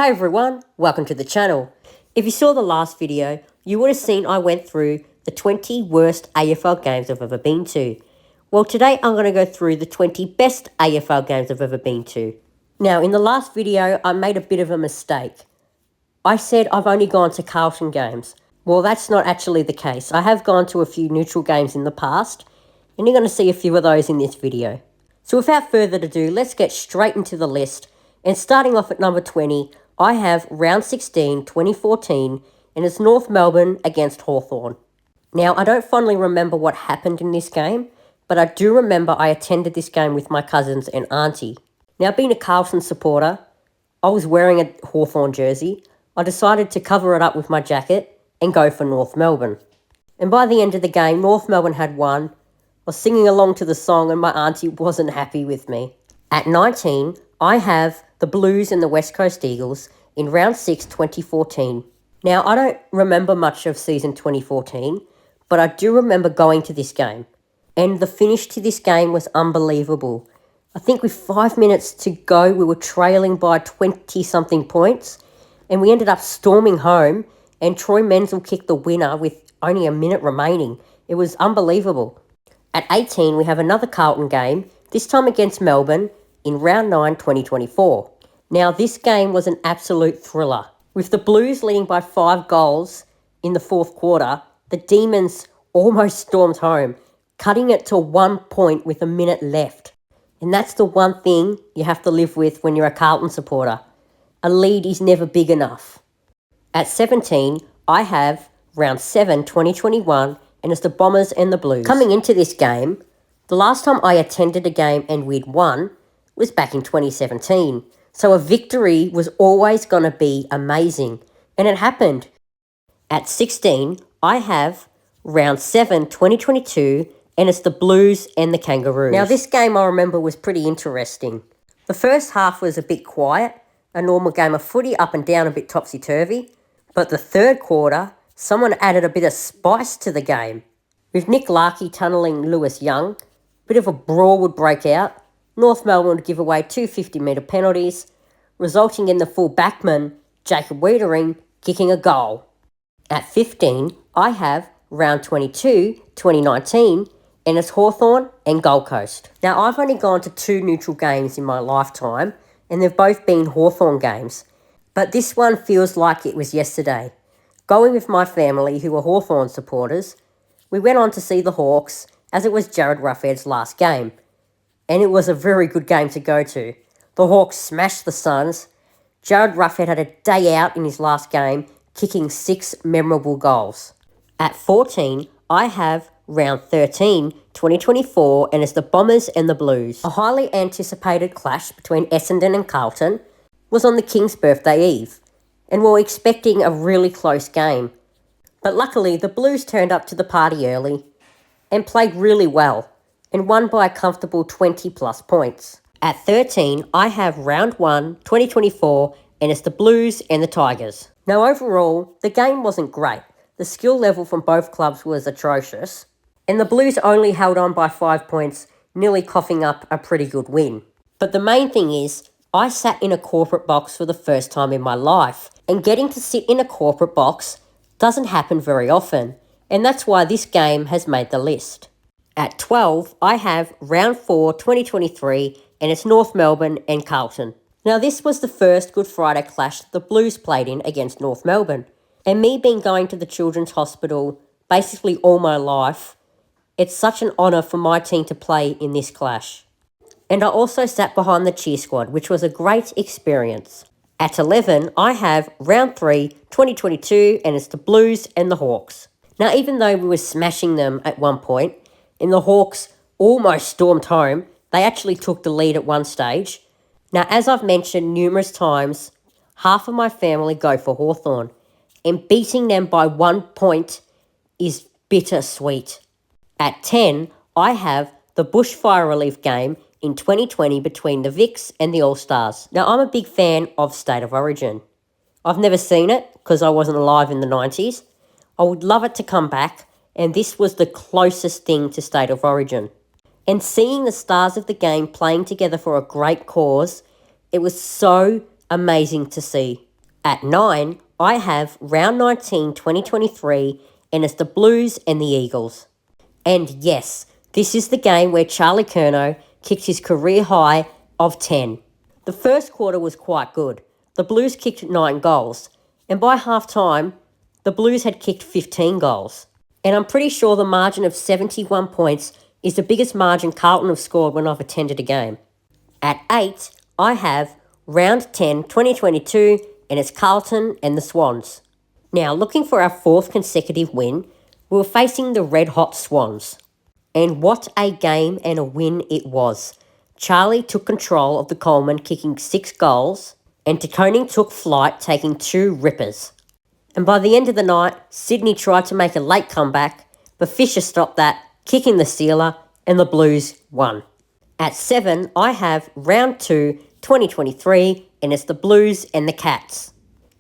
Hi everyone, welcome to the channel. If you saw the last video, you would have seen I went through the 20 worst AFL games I've ever been to. Well, today I'm going to go through the 20 best AFL games I've ever been to. Now, in the last video, I made a bit of a mistake. I said I've only gone to Carlton games. Well, that's not actually the case. I have gone to a few neutral games in the past, and you're going to see a few of those in this video. So without further ado, let's get straight into the list. And starting off at number 20, I have round 16, 2014, and it's North Melbourne against Hawthorn. Now, I don't fondly remember what happened in this game, but I do remember I attended this game with my cousins and auntie. Now, being a Carlton supporter, I was wearing a Hawthorn jersey. I decided to cover it up with my jacket and go for North Melbourne. And by the end of the game, North Melbourne had won. I was singing along to the song and my auntie wasn't happy with me. At 19, I have the Blues and the West Coast Eagles in round 6, 2014. Now, I don't remember much of season 2014, but I do remember going to this game. And the finish to this game was unbelievable. I think with 5 minutes to go, we were trailing by 20-something points, and we ended up storming home, and Troy Menzel kicked the winner with only a minute remaining. It was unbelievable. At 18, we have another Carlton game, this time against Melbourne, in round 9, 2024. Now, this game was an absolute thriller. With the Blues leading by 5 goals in the fourth quarter, the Demons almost stormed home, cutting it to 1 point with a minute left. And that's the one thing you have to live with when you're a Carlton supporter. A lead is never big enough. At 17, I have round 7, 2021, and it's the Bombers and the Blues. Coming into this game, the last time I attended a game and we'd won was back in 2017. So a victory was always going to be amazing. And it happened. At 16, I have round 7, 2022, and it's the Blues and the Kangaroos. Now, this game I remember was pretty interesting. The first half was a bit quiet, a normal game of footy, up and down, a bit topsy-turvy. But the third quarter, someone added a bit of spice to the game. With Nick Larkey tunnelling Lewis Young, a bit of a brawl would break out. North Melbourne would give away 2 50-metre penalties, resulting in the full backman, Jacob Wiedering, kicking a goal. At 15, I have round 22, 2019, and it's Hawthorn and Gold Coast. Now, I've only gone to 2 neutral games in my lifetime, and they've both been Hawthorn games. But this one feels like it was yesterday. Going with my family, who were Hawthorn supporters, we went on to see the Hawks, as it was Jared Ruffhead's last game. And it was a very good game to go to. The Hawks smashed the Suns. Jared Ruffhead had a day out in his last game, kicking 6 memorable goals. At 14, I have round 13, 2024, and it's the Bombers and the Blues. A highly anticipated clash between Essendon and Carlton was on the King's birthday eve, and we were expecting a really close game. But luckily, the Blues turned up to the party early and played really well, and won by a comfortable 20-plus points. At 13, I have round 1, 2024, and it's the Blues and the Tigers. Now, overall, the game wasn't great. The skill level from both clubs was atrocious, and the Blues only held on by 5 points, nearly coughing up a pretty good win. But the main thing is, I sat in a corporate box for the first time in my life, and getting to sit in a corporate box doesn't happen very often, and that's why this game has made the list. At 12, I have round 4, 2023, and it's North Melbourne and Carlton. Now, this was the first Good Friday clash the Blues played in against North Melbourne. And me being going to the Children's Hospital basically all my life, it's such an honour for my team to play in this clash. And I also sat behind the cheer squad, which was a great experience. At 11, I have round 3, 2022, and it's the Blues and the Hawks. Now, even though we were smashing them at one point, and the Hawks almost stormed home, they actually took the lead at one stage. Now, as I've mentioned numerous times, half of my family go for Hawthorn, and beating them by 1 point is bittersweet. At 10, I have the bushfire relief game in 2020 between the Vics and the All-Stars. Now, I'm a big fan of State of Origin. I've never seen it because I wasn't alive in the 90s. I would love it to come back, and this was the closest thing to State of Origin. And seeing the stars of the game playing together for a great cause, it was so amazing to see. At 9, I have round 19, 2023, and it's the Blues and the Eagles. And yes, this is the game where Charlie Curnow kicked his career high of 10. The first quarter was quite good. The Blues kicked 9 goals, and by half-time, the Blues had kicked 15 goals. And I'm pretty sure the margin of 71 points is the biggest margin Carlton have scored when I've attended a game. At 8, I have round 10, 2022, and it's Carlton and the Swans. Now, looking for our 4th consecutive win, we were facing the red-hot Swans. And what a game and a win it was. Charlie took control of the Coleman, kicking 6 goals, and De Koning took flight, taking 2 rippers. And by the end of the night, Sydney tried to make a late comeback, but Fisher stopped that, kicking the sealer, and the Blues won. At 7, I have round 2, 2023, and it's the Blues and the Cats.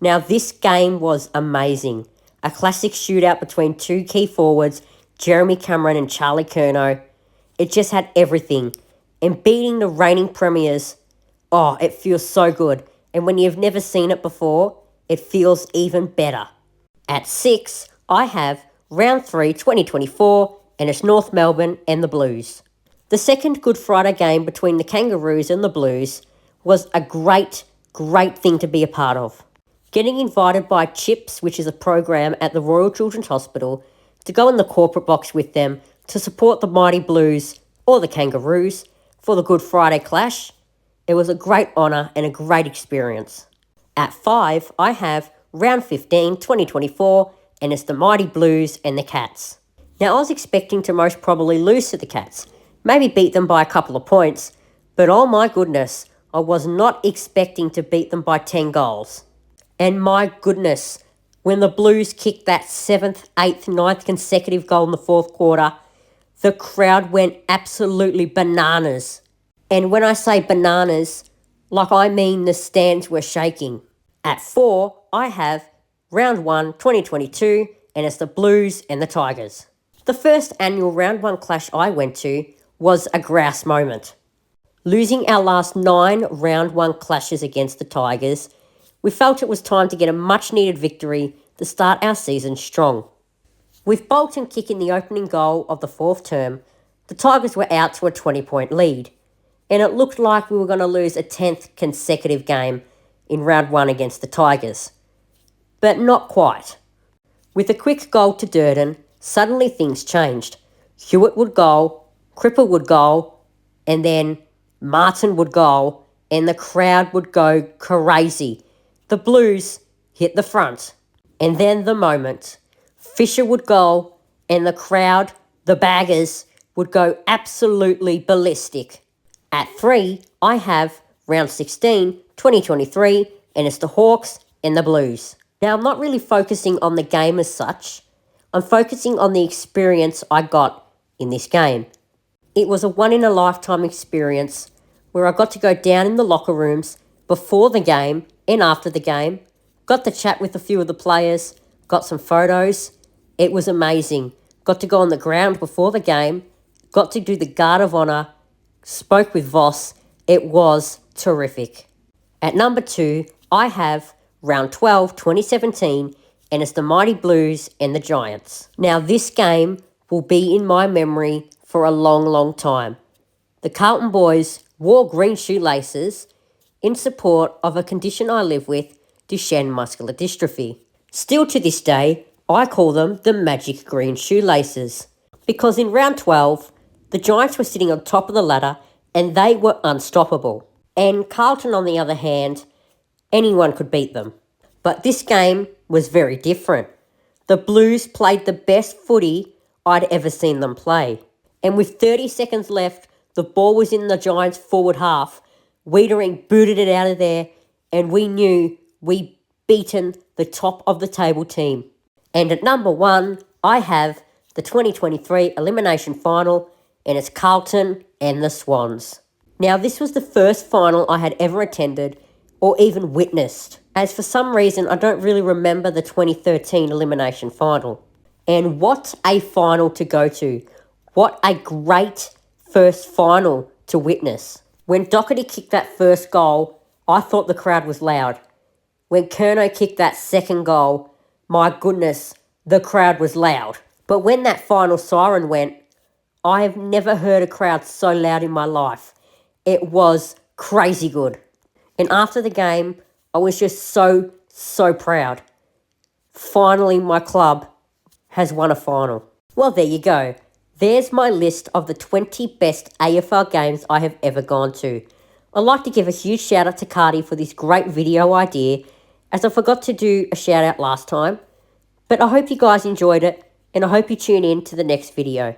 Now, this game was amazing. A classic shootout between 2 key forwards, Jeremy Cameron and Charlie Curnow. It just had everything. And beating the reigning premiers, oh, it feels so good. And when you've never seen it before, it feels even better. At 6, I have round 3, 2024, and it's North Melbourne and the Blues. The second Good Friday game between the Kangaroos and the Blues was a great thing to be a part of. Getting invited by CHIPS, which is a program at the Royal Children's Hospital, to go in the corporate box with them to support the mighty Blues or the Kangaroos for the Good Friday clash. It was a great honour and a great experience. At 5, I have round 15, 2024, and it's the mighty Blues and the Cats. Now, I was expecting to most probably lose to the Cats, maybe beat them by a couple of points, but oh my goodness, I was not expecting to beat them by 10 goals. And my goodness, when the Blues kicked that 7th, 8th, 9th consecutive goal in the 4th quarter, the crowd went absolutely bananas. And when I say bananas, like I mean the stands were shaking. At 4, I have round 1, 2022, and it's the Blues and the Tigers. The first annual round 1 clash I went to was a grouse moment. Losing our last 9 round 1 clashes against the Tigers, we felt it was time to get a much-needed victory to start our season strong. With Bolton kicking the opening goal of the 4th term, the Tigers were out to a 20-point lead, and it looked like we were going to lose a 10th consecutive game in round 1 against the Tigers. But not quite. With a quick goal to Durden, suddenly things changed. Hewitt would goal, Cripple would goal, and then Martin would goal, and the crowd would go crazy. The Blues hit the front. And then the moment. Fisher would goal, and the crowd, the baggers, would go absolutely ballistic. At 3, I have round 16, 2023, and it's the Hawks and the Blues. Now, I'm not really focusing on the game as such. I'm focusing on the experience I got in this game. It was a one-in-a-lifetime experience where I got to go down in the locker rooms before the game and after the game, got to chat with a few of the players, got some photos. It was amazing. Got to go on the ground before the game, got to do the Guard of Honour, spoke with Voss. It was terrific. At number 2, I have round 12, 2017, and it's the mighty Blues and the Giants. Now, this game will be in my memory for a long time. The Carlton boys wore green shoelaces in support of a condition I live with, Duchenne muscular dystrophy. Still to this day, I call them the magic green shoelaces. Because in round 12, the Giants were sitting on top of the ladder and they were unstoppable. And Carlton, on the other hand, anyone could beat them. But this game was very different. The Blues played the best footy I'd ever seen them play. And with 30 seconds left, the ball was in the Giants' forward half. Wiedering booted it out of there, and we knew we'd beaten the top of the table team. And at number 1, I have the 2023 elimination final, and it's Carlton and the Swans. Now, this was the first final I had ever attended or even witnessed, as for some reason I don't really remember the 2013 elimination final. And what a final to go to. What a great first final to witness. When Doherty kicked that first goal, I thought the crowd was loud. When Kerno kicked that second goal, my goodness, the crowd was loud. But when that final siren went, I have never heard a crowd so loud in my life. It was crazy good. And after the game, I was just so proud. Finally, my club has won a final. Well, there you go. There's my list of the 20 best AFL games I have ever gone to. I'd like to give a huge shout out to Cardi for this great video idea, as I forgot to do a shout out last time. But I hope you guys enjoyed it, and I hope you tune in to the next video.